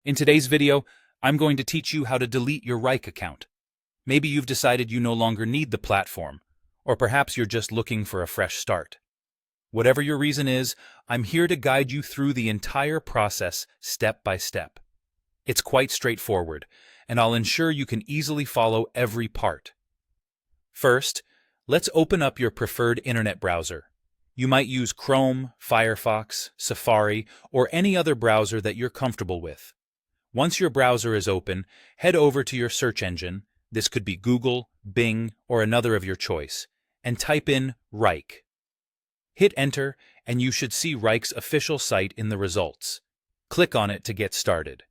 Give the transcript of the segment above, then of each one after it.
In today's video, I'm going to teach you how to delete your Wrike account. Maybe you've decided you no longer need the platform, or perhaps you're just looking for a fresh start. Whatever your reason is, I'm here to guide you through the entire process step by step. It's quite straightforward, and I'll ensure you can easily follow every part. First, let's open up your preferred internet browser. You might use Chrome, Firefox, Safari, or any other browser that you're comfortable with. Once your browser is open, head over to your search engine, this could be Google, Bing, or another of your choice, and type in Wrike. Hit enter, and you should see Wrike's official site in the results. Click on it to get started.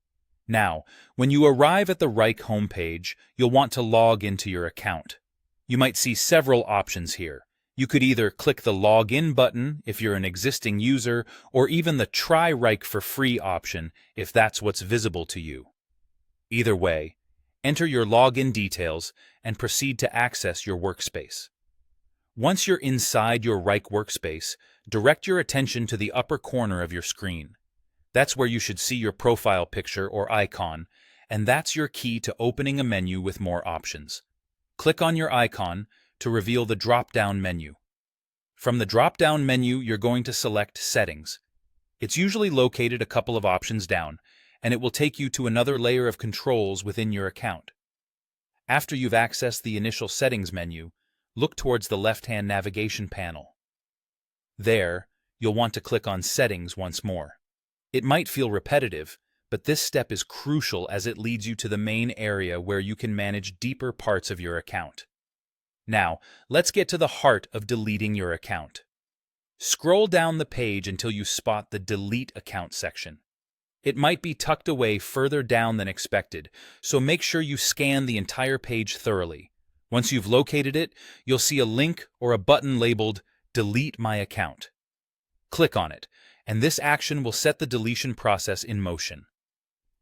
Now, when you arrive at the Wrike homepage, you'll want to log into your account. You might see several options here. You could either click the Login button if you're an existing user, or even the Try Wrike for free option if that's what's visible to you. Either way, enter your login details and proceed to access your workspace. Once you're inside your Wrike workspace, direct your attention to the upper corner of your screen. That's where you should see your profile picture or icon, and that's your key to opening a menu with more options. Click on your icon to reveal the drop-down menu. From the drop-down menu, you're going to select Settings. It's usually located a couple of options down, and it will take you to another layer of controls within your account. After you've accessed the initial Settings menu, look towards the left-hand navigation panel. There, you'll want to click on Settings once more. It might feel repetitive, but this step is crucial as it leads you to the main area where you can manage deeper parts of your account. Now, let's get to the heart of deleting your account. Scroll down the page until you spot the Delete Account section. It might be tucked away further down than expected, so make sure you scan the entire page thoroughly. Once you've located it, you'll see a link or a button labeled Delete My Account. Click on it, and this action will set the deletion process in motion.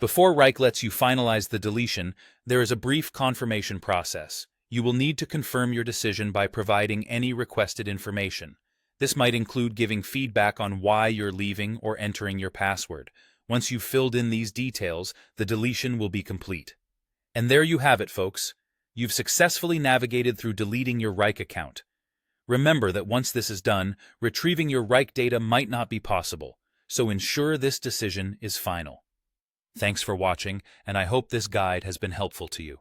Before Wrike lets you finalize the deletion, there is a brief confirmation process. You will need to confirm your decision by providing any requested information. This might include giving feedback on why you're leaving or entering your password. Once you've filled in these details, the deletion will be complete. And there you have it, folks. You've successfully navigated through deleting your Wrike account. Remember that once this is done, retrieving your Wrike data might not be possible, so ensure this decision is final. Thanks for watching, and I hope this guide has been helpful to you.